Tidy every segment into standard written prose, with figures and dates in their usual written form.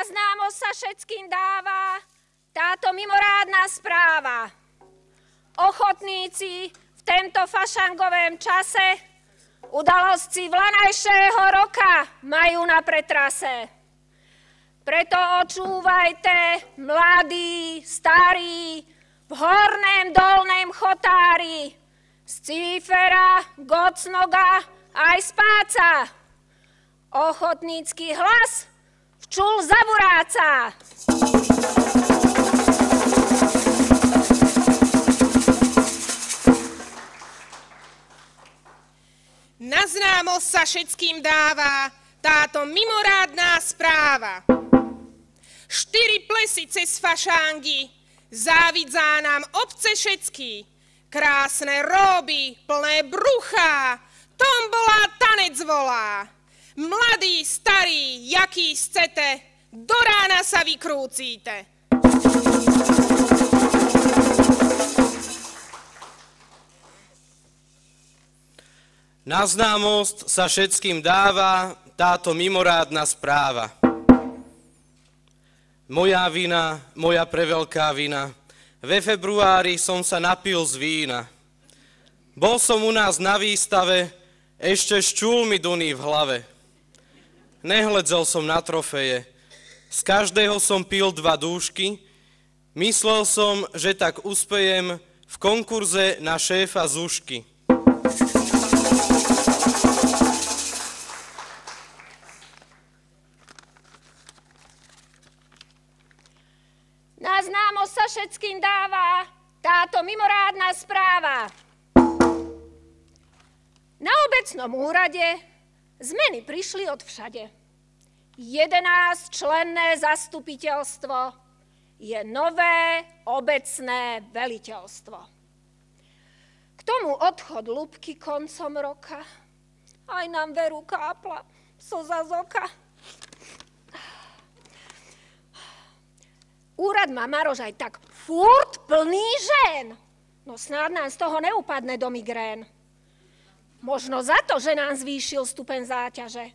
známo sa všetkým dáva táto mimorádna správa. Ochotníci v tento fašangovém čase udalosti vlanajšieho roka majú na pretrase. Preto očúvajte, mladí, starí, v horném dolném chotári, z Cífera, Gocnoga aj z Páca. Ochotnícky hlas včul zaburáca. Na známosť sa všetkým dáva táto mimorádna správa. 4 plesy cez fašángy, závidzá nám obce všetky. Krásne róby, plné bruchá, tombola tanec volá. Mladí, starí, jaký chcete, do rána sa vykrúcíte. Na známosť sa všetkým dáva táto mimorádna správa. Moja vina, moja preveľká vina, ve februári som sa napil z vína. Bol som u nás na výstave, ešte ščúl mi duní v hlave. Nehledzel som na trofeje, z každého som pil 2 dúšky, myslel som, že tak uspejem v konkurze na šéfa Zušky. Na známosť sa všetkým dáva táto mimorádna správa. Na obecnom úrade zmeny prišli od všade. 11-členné zastupiteľstvo je nové obecné veliteľstvo. K tomu odchod Lubky koncom roka, aj nám veru kápla slza z oka. Úrad má Maroš aj tak furt plný žien. No snáď nám z toho neupadne do migrén. Možno za to, že nám zvýšil stupeň záťaže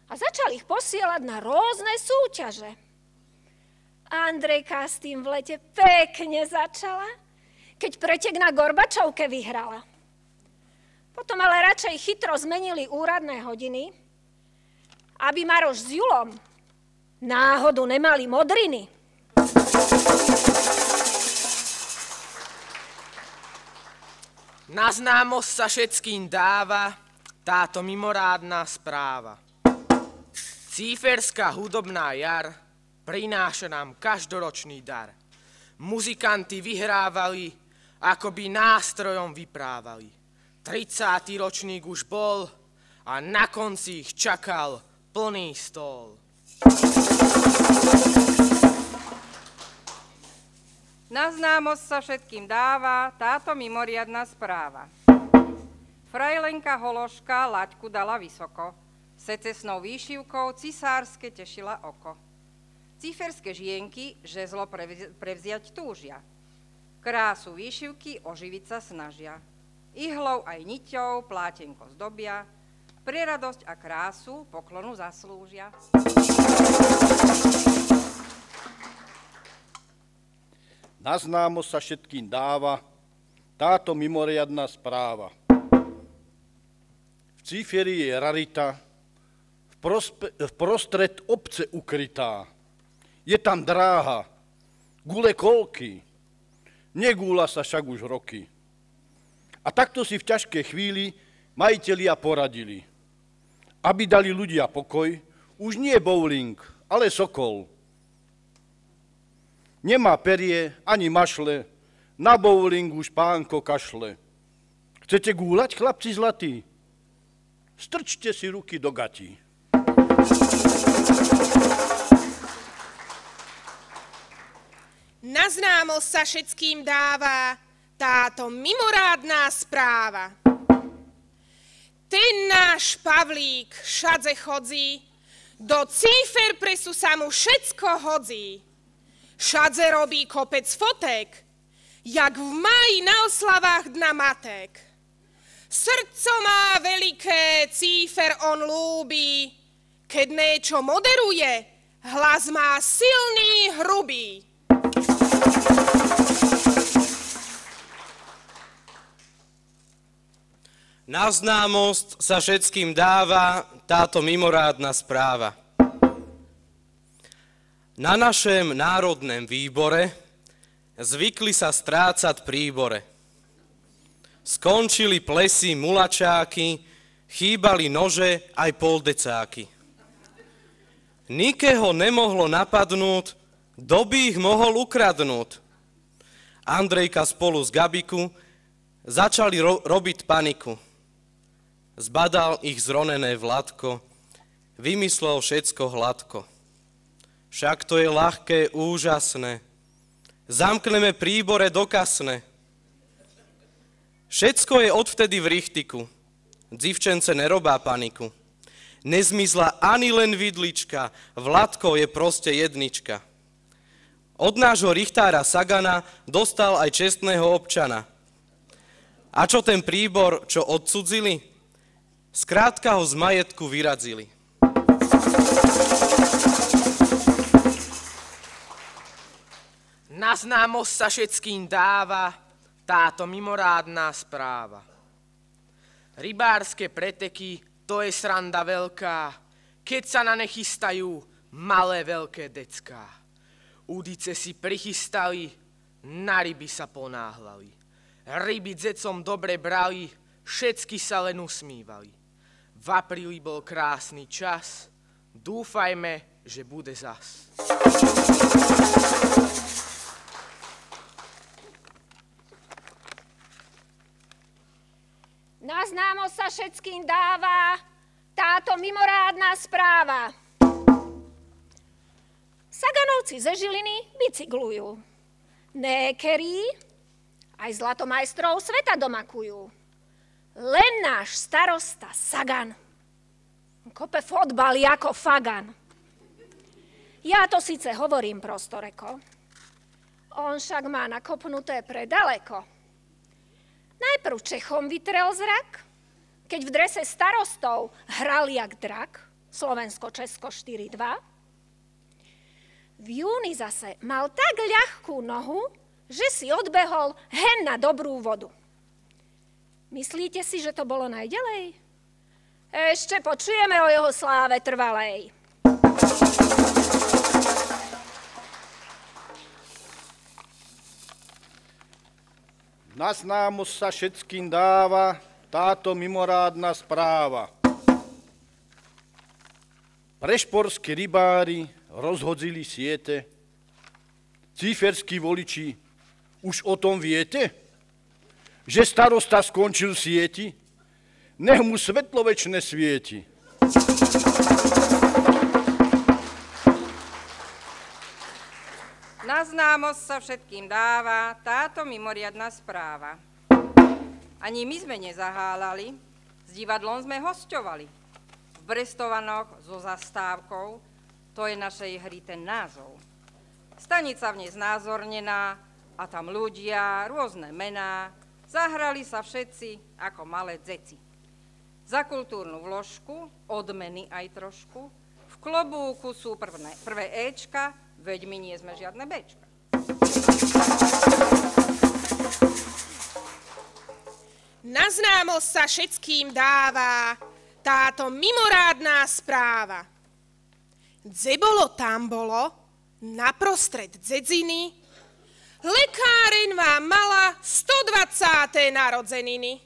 a začal ich posielať na rôzne súťaže. Andrejka s tým v lete pekne začala, keď pretek na Gorbačovke vyhrala. Potom ale radšej chytro zmenili úradné hodiny, aby Maroš s Julom náhodu nemali modriny. Na známosť sa všetkým dáva táto mimorádna správa. Cíferská hudobná jar prináša nám každoročný dar. Muzikanti vyhrávali, akoby nástrojom vyprávali. 30. ročník už bol a na konci ich čakal plný stôl. Na známosť sa všetkým dáva táto mimoriadna správa. Frajlenka Hološka laťku dala vysoko, secesnou výšivkou cisárske tešila oko. Cíferské žienky žezlo prevziať túžia, krásu výšivky oživiť sa snažia. Ihlou aj niťou plátenko zdobia, pre radosť a krásu poklonu zaslúžia. Na známosť sa všetkým dáva táto mimoriadna správa. V Cíferi je rarita, vprostred obce ukrytá. Je tam dráha, gule kolky, negúla sa však už roky. A takto si v ťažkej chvíli majitelia poradili, aby dali ľudia pokoj, už nie bowling, ale sokol. Nemá perie ani mašle, na bowling už pánko kašle. Chcete gúľať, chlapci zlatí? Strčte si ruky do gatí. Na známosť sa všetkým dáva táto mimorádna správa. Ten náš Pavlík všadze chodzí, do Cífer presu sa mu všetko hodzí. Všadze robí kopec fotek, jak v máji na oslavách Dna matek. Srdco má veliké, Cífer on lúbi, keď niečo moderuje, Hlas má silný, hrubý. Na známosť sa všetkým dáva táto mimorádna správa. Na našem národnom výbore zvykli sa strácať príbore. Skončili plesy, mulačáky, chýbali nože aj poldecáky. Nikoho nemohlo napadnúť, kto by ich mohol ukradnúť. Andrejka spolu s Gabiku začali robiť paniku. Zbadal ich zronené Vladko, vymyslel všetko hladko. Však to je ľahké, úžasné, zamkneme príbore dokasne. Všetko je odvtedy v richtiku, dzivčence nerobá paniku. Nezmizla ani len vidlička, Vladko je proste jednička. Od nášho richtára Sagana dostal aj čestného občana. A čo ten príbor, čo odcudzili? Skrátka ho z majetku vyradzili. Na známosť sa všetkým dáva táto mimorádna správa. Rybárske preteky, to je sranda veľká, keď sa na ne chystajú malé veľké decká. Udice si prichystali, na ryby sa ponáhľali. Ryby dzecom dobre brali, všetky sa len usmívali. V apríli bol krásny čas, dúfajme, že bude zas. Na známosť sa všetkým dáva táto mimorádna správa. Saganovci ze Žiliny bicyklujú. Nékerí aj zlatomajstrov sveta domakujú. Len náš starosta Sagan kope fotbal ako fagan. Ja to síce hovorím prostoreko, on však má nakopnuté predaleko. Najprv Čechom vytrel zrak, keď v drese starostov hral jak drak, Slovensko-Česko 4-2. V júni zase mal tak ľahkú nohu, že si odbehol hen na dobrú vodu. Myslíte si, že to bolo najďalej? Ešte počujeme o jeho sláve trvalej. Na známosť sa všetkým dáva táto mimorádna správa. Prešporskí rybári rozhodzili siete. Cíferskí voliči, už o tom viete? Že starosta skončil sieti? Nech mu svetlovečné svieti. Na známosť sa všetkým dáva táto mimoriadna správa. Ani my sme nezahálali, s divadlom sme hosťovali. V Brestovanoch so zastávkou, to je našej hry ten názov. Stanica v nej znázornená a tam ľudia, rôzne mená, zahrali sa všetci ako malé dzeci. Za kultúrnu vložku, odmeny aj trošku, v klobúku sú prvé Ečka, veď my nie sme žiadne Bčka. Na známosť sa všetkým dáva táto mimorádna správa. Dzebolo tam bolo, naprostred dzedziny, lekáreň vám mala 120. narodzeniny.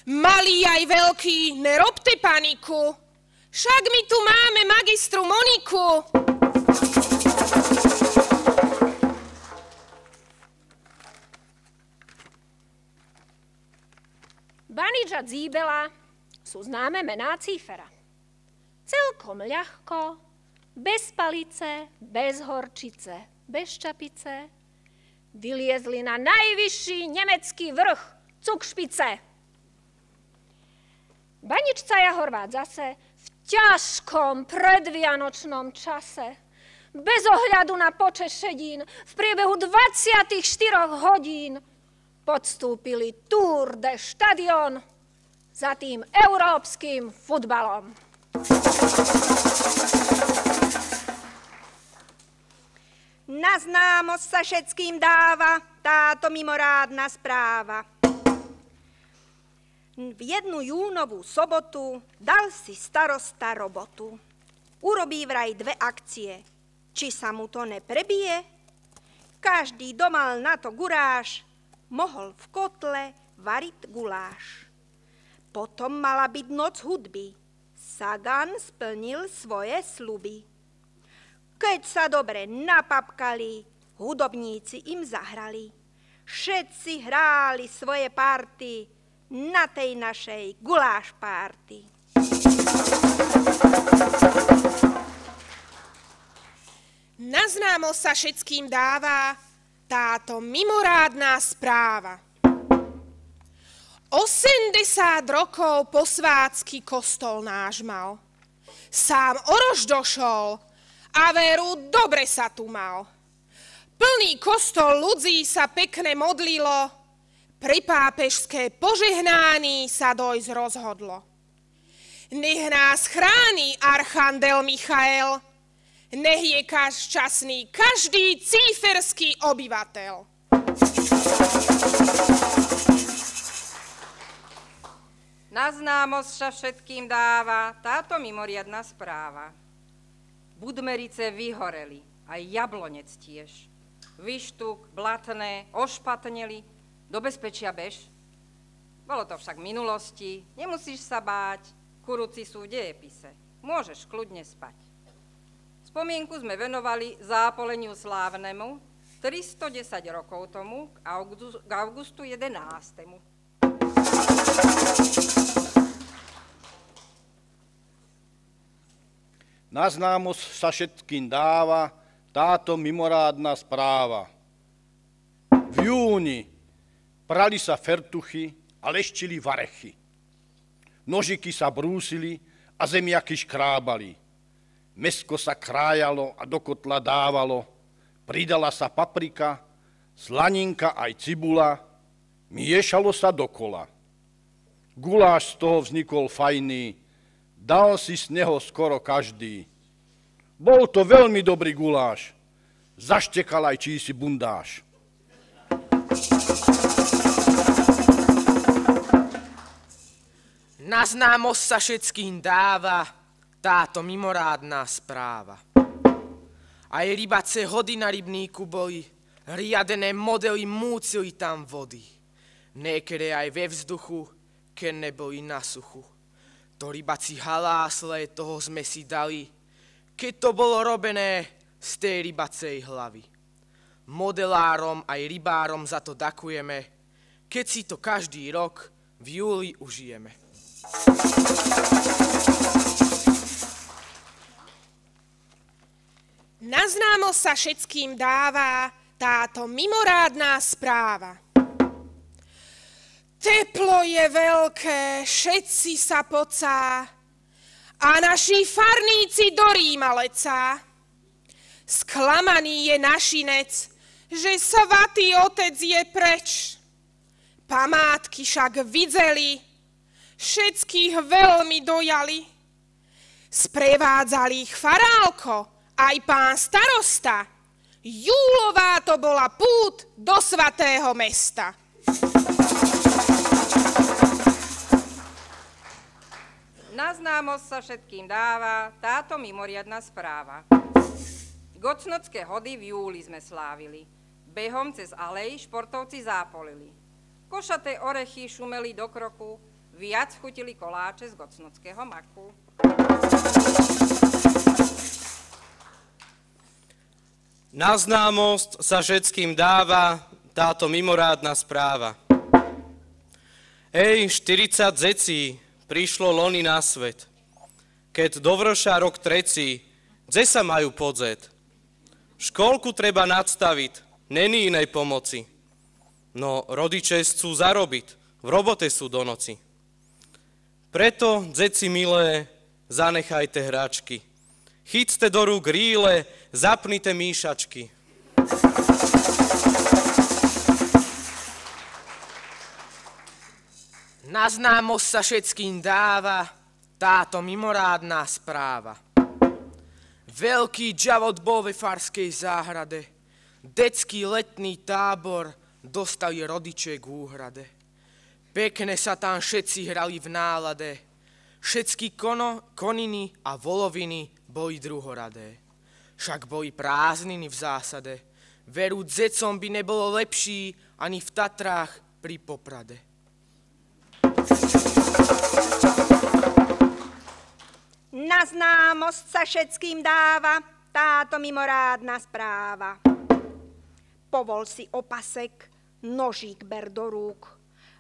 Malý aj veľký, nerobte paniku, však my tu máme magistru Moniku. Banič a Dzíbela sú známe mená Cífera. Celkom ľahko, bez palice, bez horčice, bez čapice, vyliezli na najvyšší nemecký vrch, Cukšpice. Baničca a Horvát zase v ťažkom predvianočnom čase, bez ohľadu na počet šedín, v priebehu 24 hodín podstúpili Tour de Stadion za tým európskym futbalom. známosť sa všetkým dáva táto mimorádna správa. V jednu júnovú sobotu dal si starosta robotu. Urobí vraj 2 akcie. Či sa mu to neprebije? Každý, kto mal na to guráš, mohol v kotle variť guláš. Potom mala byť noc hudby. Sagan splnil svoje sľuby. Keď sa dobre napapkali, hudobníci im zahrali. Všetci hráli svoje party na tej našej guláš party. Na známosť sa všetkým dáva táto mimorádna správa. 80 rokov posvátsky kostol náš mal. Sám orož došol a veru dobre sa tu mal. Plný kostol ľudí sa pekne modlilo, pri pápežské požehnání sa dojsť rozhodlo. Nech nás chráni archandel Michael, nech je šťastný každý cíferský obyvateľ. Na známosť sa všetkým dáva táto mimoriadna správa. Budmerice vyhoreli, aj Jablonec tiež. Vyštuk, Blatné, ošpatneli, do bezpečia bež. Bolo to však v minulosti, nemusíš sa báť, kuruci sú v dejepise, môžeš kľudne spať. Spomienku sme venovali zápoleniu slávnemu 310 rokov tomu k augustu 11. Na známosť sa všetkým dáva táto mimorádna správa. V júni prali sa fertuchy a leštili varechy. Nožiky sa brúsili a zemiaky škrábali. Mäsko sa krájalo a do kotla dávalo. Pridala sa paprika, slaninka aj cibula. Miešalo sa dokola. Guláš z toho vznikol fajný, dal si z neho skoro každý. Bol to veľmi dobrý guláš, zaštekal aj čísi bundáš. Na známosť sa všetkým dáva táto mimorádna správa. Aj rybace hody na rybníku boli, riadené modely múcili tam vody. Niekedy aj ve vzduchu, keď neboli na suchu. To rybaci halásle, toho sme si dali, keď to bolo robené z tej rybacej hlavy. Modelárom aj rybárom za to ďakujeme, keď si to každý rok v júli užijeme. Na známosť sa všetkým dáva táto mimorádna správa. Teplo je veľké, všetci sa pocá a naši farníci do Ríma lecá. Sklamaný je našinec, že svatý otec je preč. Památky však videli, všetkých veľmi dojali. Sprevádzali ich farálko, aj pán starosta. Júlová to bola pút do svätého mesta. Na známosť sa všetkým dáva táto mimoriadna správa. Gocnocké hody v júli sme slávili. Behom cez alej športovci zápolili. Košaté orechy šumeli do kroku, viac chutili koláče z gocnockého maku. Na známosť sa všetkým dáva táto mimorádna správa. Ej, 40 zecí prišlo loni na svet. Keď dovrša rok trecí, kde sa majú podzet? Školku treba nadstaviť, není inej pomoci. No rodiče chcú zarobiť, v robote sú do noci. Preto, dzeci milé, zanechajte hračky. Chyťte do rúk rýle, zapnite míšačky. Na známosť sa všetkým dáva táto mimorádna správa. Veľký džavot bol ve farskej záhrade, Detský letný tábor dostali rodiče k úhrade. Pekne sa tam všetci hrali v nálade. Všetky koniny a voloviny boli druhoradé. Však boli prázdniny v zásade. Veru dzecom by nebolo lepší ani v Tatrách pri Poprade. Na známosť sa všetkým dáva táto mimorádna správa. Povol si opasek, nožík ber do rúk,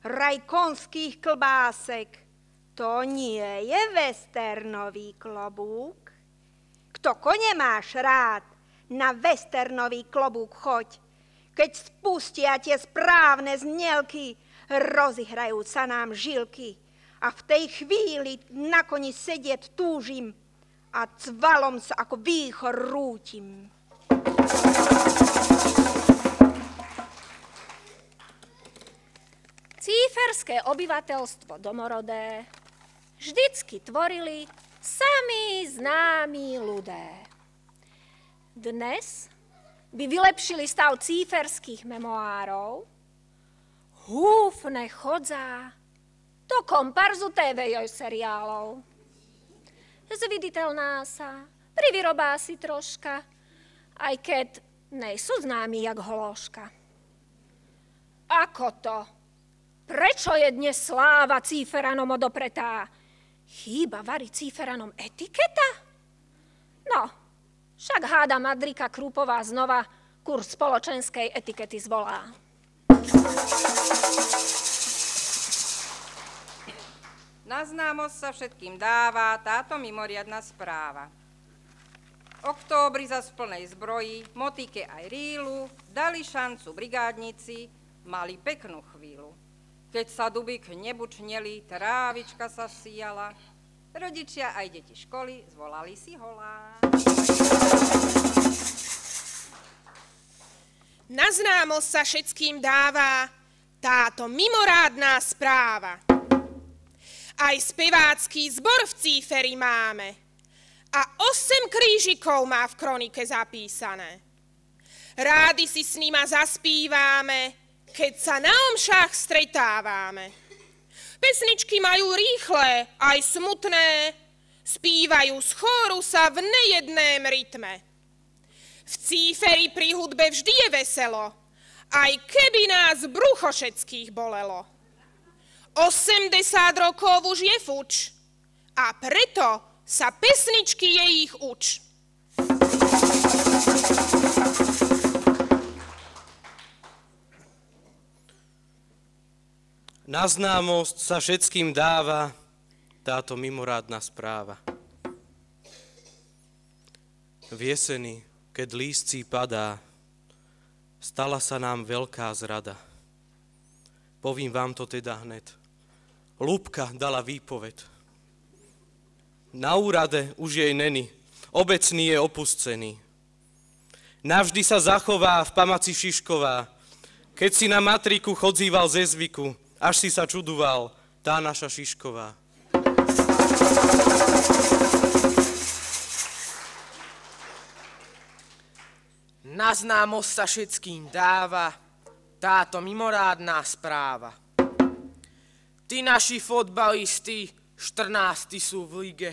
raj konských klbásek, to nie je westernový klobúk. Kto kone máš rád, na westernový klobúk choď, keď spustia tie správne znielky, rozihrajú sa nám žilky a v tej chvíli na koni sedieť túžim a cvalom sa ako výchor rútim. Cíferské obyvateľstvo domorodé vždycky tvorili sami známi ľudé. Dnes by vylepšili stav cíferských memoárov, húfne chodzá do komparzu TV seriálov. Zviditeľná sa, privyrobá si troška, aj keď nejsú známi jak hološka. Ako to? Prečo je dnes sláva cíferanom odopretá? Chýba vari cíferanom etiketa? No, však háda Madrika Krúpová znova kurz spoločenskej etikety zvolá. Na známosť sa všetkým dáva táto mimoriadna správa. Októbri zas v plnej zbroji, motike aj rílu, dali šancu brigádnici, mali peknú chvíľu. Keď sa duby k nebu čneli, trávička sa síjala, rodičia aj deti školy zvolali si holá. Na známosť sa všetkým dáva táto mimorádna správa. Aj spevácky zbor v Cíferi máme a 8 krížikov má v kronike zapísané. Rádi si s nima zaspívame, keď sa na omšách stretávame. Pesničky majú rýchle, aj smutné, spívajú z chóru sa v nejedném rytme. V Cíferi pri hudbe vždy je veselo, aj keby nás brucho všetkých bolelo. 80 rokov už je fuč a preto sa pesničky je ich uč. Na známosť sa všetkým dáva táto mimorádna správa. V jeseni, keď lístcí padá, stala sa nám veľká zrada. Povím vám to teda hned. Lúbka dala výpoveď. Na úrade už jej není, obecný je opustený. Navždy sa zachová v pamaci Šišková, keď si na matriku chodzíval ze zvyku, až si sa čudoval, tá naša Šišková. Na známosť sa všetkým dáva táto mimorádna správa. Tí naši fotbalisti 14 sú v lige.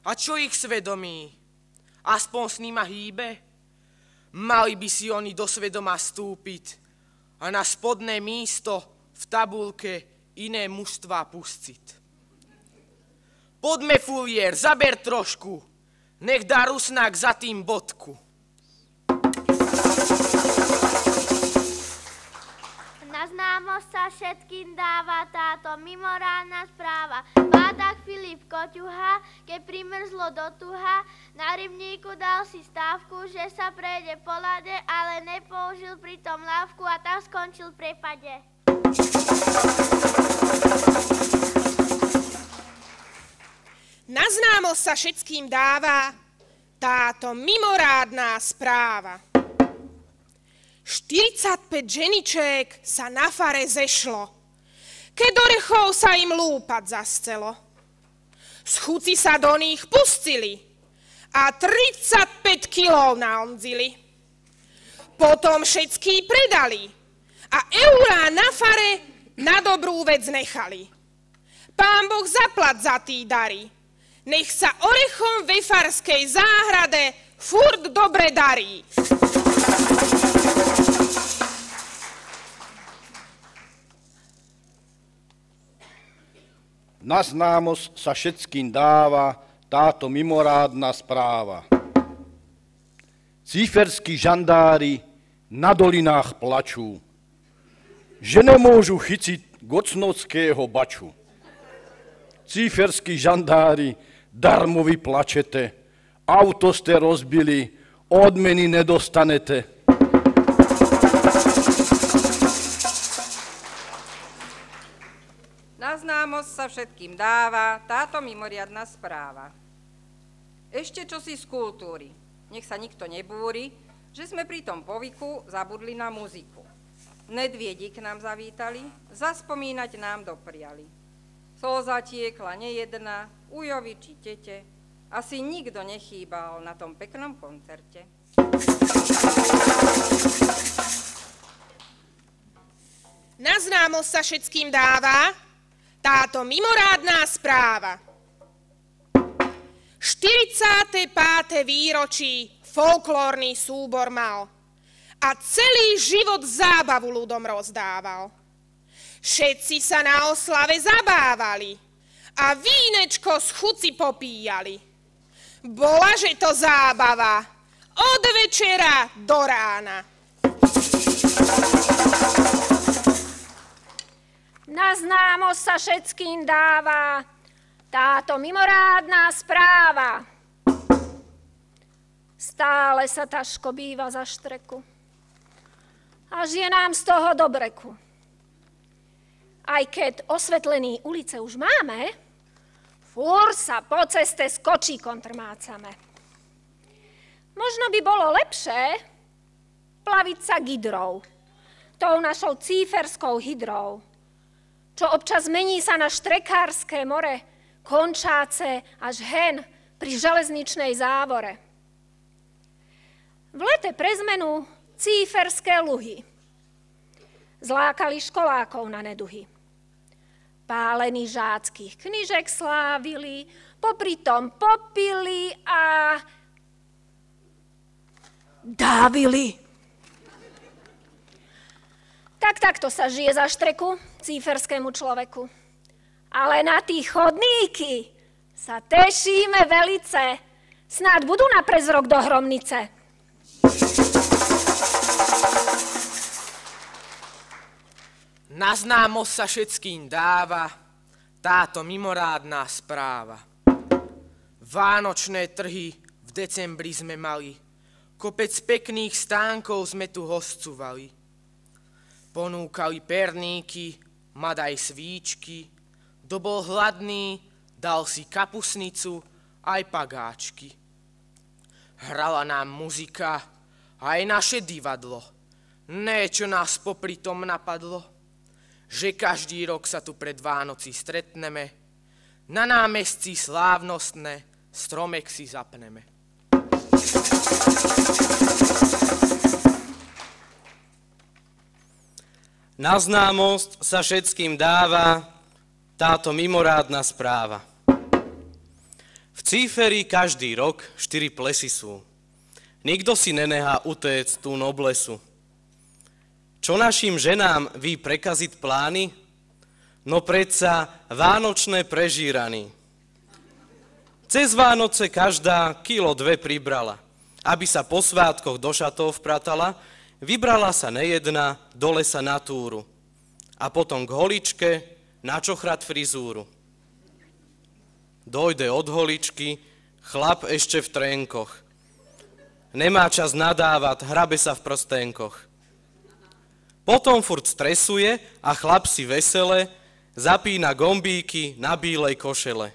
A čo ich svedomí? Aspoň s nima hýbe? Mali by si oni do svedoma stúpiť a na spodné místo v tabulke iné mužstvá pustiť. Poďme, Fulier, zaber trošku, nech dá Rusnák za tým bodku. Na známosť sa všetkým dáva táto mimorádna správa. Pádák Filip Koťuha, keď primrzlo do tuha, na rybníku dal si stávku, že sa prejde po lade, ale nepoužil pritom lávku a tam skončil v priepade. Na známosť sa všetkým dáva táto mimorádna správa. 45 ženičiek sa na fare zešlo, keď orechov sa im lúpať zascelo. Z chuci sa do nich pustili a 35 kilov naondzili. Potom všetký predali a eurá na fare na dobrú vec nechali. Pán Boh zaplať za tí dary. Nech sa orechom ve farskej záhrade furt dobre darí. Na známosť sa všetkým dáva táto mimorádna správa. Cíferskí žandári na dolinách plačú, že nemôžu chytiť gocnovského baču. Cíferskí žandári darmo vy plačete, auto ste rozbili, odmeny nedostanete. Na známosť sa všetkým dáva táto mimoriadna správa. Ešte čosi z kultúry. Nech sa nikto nebúri, že sme pri tom povyku zabudli na muziku. Nedviedi k nám zavítali, zaspomínať nám dopriali. Slza tiekla nejedna, ujovi či tete, asi nikto nechýbal na tom peknom koncerte. Na známosť sa všetkým dáva táto mimorádna správa. 45. výročí folklórny súbor mal a celý život zábavu ľuďom rozdával. Všetci sa na oslave zabávali a vínečko z chuci popíjali. Bola, že to zábava od večera do rána. Na známosť sa všetkým dáva táto mimorádna správa. Stále sa Taško býva za štreku. Až je nám z toho dobreku. Aj keď osvetlený ulice už máme, fúr sa po ceste s kočíkom trmácame. Možno by bolo lepšie plaviť sa gydrou, tou našou cíferskou hydrou, čo občas mení sa na štrekárske more, končáce až hen pri železničnej závore. V lete pre zmenu cíferské luhy zlákali školákov na neduhy. Pálení žáckých knižek slávili, popri tom popili a dávili. Takto sa žije za štreku cíferskému človeku. Ale na tí chodníky sa tešíme velice. Snáď budú na prezrok do Hromnice. Na známosť sa všetkým dáva táto mimorádna správa. Vánočné trhy v decembri sme mali, kopec pekných stánkov sme tu hoscovali. Ponúkali perníky, mad aj svíčky, kto bol hladný, dal si kapusnicu aj pagáčky. Hrala nám muzika, aj naše divadlo. Né, čo nás popri tom napadlo, že každý rok sa tu pred Vánoci stretneme, na námestí slávnostné stromek si zapneme. Na známosť sa všetkým dáva táto mimorádna správa. V Cíferi každý rok 4 plesy sú. Nikto si nenehá utéct tú noblesu. Čo našim ženám ví prekaziť plány? No predsa vánočné prežíraní. Cez Vánoce každá 1,2 kilo pribrala, aby sa po svátkoch do šatov vpratala, vybrala sa nejedna do lesa na túru a potom k holičke na čochrať frizúru. Dojde od holičky, chlap ešte v trénkoch. Nemá čas nadávať, hrabe sa v prstenkoch. Potom furt stresuje a chlap si vesele zapína gombíky na bílej košele.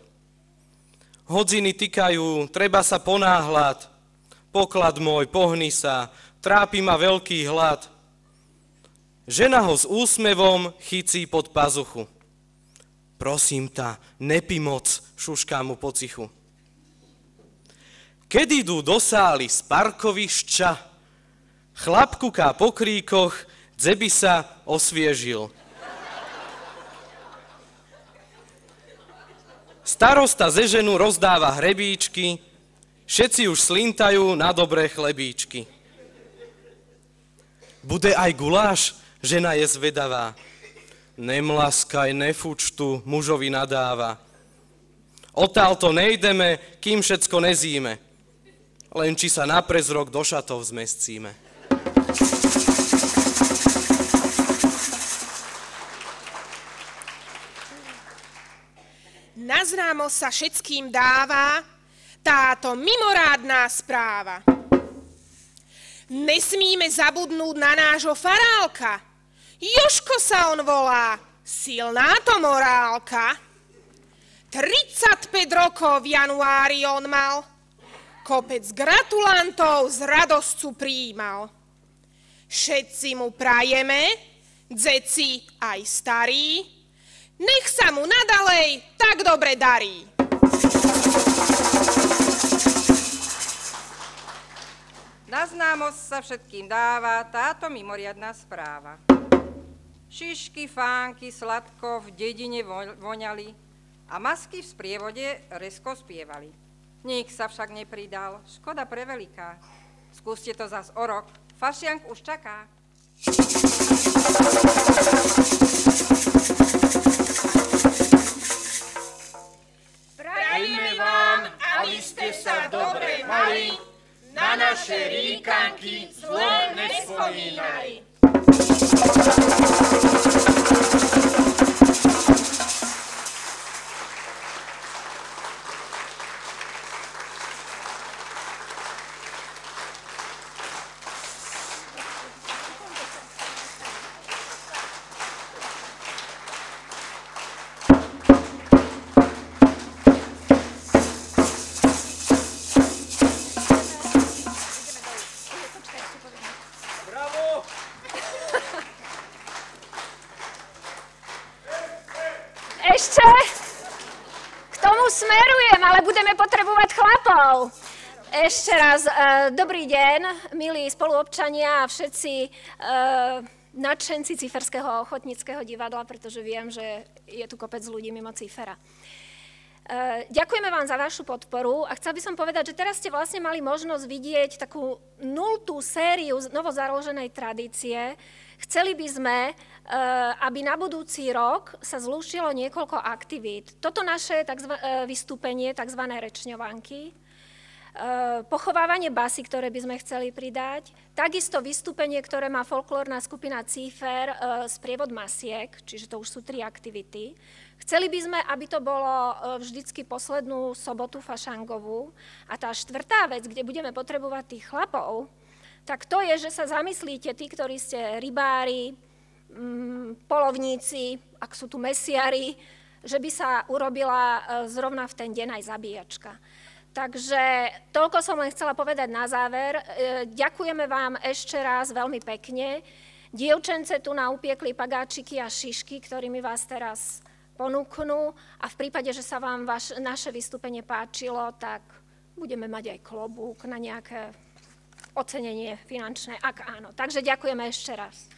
Hodziny tikajú, treba sa ponáhľať. Poklad môj, pohni sa, trápi ma veľký hlad. Žena ho s úsmevom chycí pod pazuchu. Prosím ta, nepí moc, šušká mu po cichu. Keď idú do sály z parkovišťa, Chlap kuká po kríkoch, dzeby sa osviežil. Starosta ze ženu rozdáva hrebíčky, všetci už slintajú na dobré chlebíčky. Bude aj guláš? Žena je zvedavá. Nemlaskaj, nefuč tu, mužovi nadáva. Odtiaľto nejdeme, kým všetko nezíme. Len či sa na prezrok do šatov zmescíme. Naznámo sa všetkým dáva táto mimorádná správa. Nesmíme zabudnúť na nášho farálka. Jožko sa on volá, silná to morálka. 35 rokov v januári on mal, kopec gratulantov z radosťou prijímal. Všetci mu prajeme, dzeci aj starí, nech sa mu nadalej tak dobre darí. Na známosť sa všetkým dáva táto mimoriadna správa. Šišky, fánky, sladko v dedine voňali a masky v sprievode resko spievali. Nik sa však nepridal, škoda preveliká. Skúste to zas o rok, fašiank už čaká. Prajme vám, aby ste sa dobre mali, na naše ríkanky zle nespomínali. Ešte k tomu smerujem, ale budeme potrebovať chlapov. Ešte raz, dobrý deň, milí spoluobčania a všetci nadšenci Cíferského ochotníckeho divadla, pretože viem, že je tu kopec ľudí mimo Cífera. Ďakujeme vám za vašu podporu a chcel by som povedať, že teraz ste vlastne mali možnosť vidieť takú 0. sériu novozaloženej tradície. Chceli by sme, aby na budúci rok sa zlúčilo niekoľko aktivít. Toto naše vystúpenie, tzv. Rečňovanky, pochovávanie basy, ktoré by sme chceli pridať, takisto vystúpenie, ktoré má folklórna skupina Cífer, sprievod masiek, čiže to už sú 3 aktivity. Chceli by sme, aby to bolo vždycky poslednú sobotu fašangovú. A tá 4. vec, kde budeme potrebovať tých chlapov, tak to je, že sa zamyslíte, tí, ktorí ste rybári, polovníci, ak sú tu mesiari, že by sa urobila zrovna v ten deň aj zabíjačka. Takže toľko som len chcela povedať na záver. Ďakujeme vám ešte raz veľmi pekne. Dievčence tu naupiekli pagáčiky a šišky, ktorými vás teraz ponúknú. A v prípade, že sa vám naše vystúpenie páčilo, tak budeme mať aj klobúk na nejaké ocenenie finančné, ak áno. Takže ďakujeme ešte raz.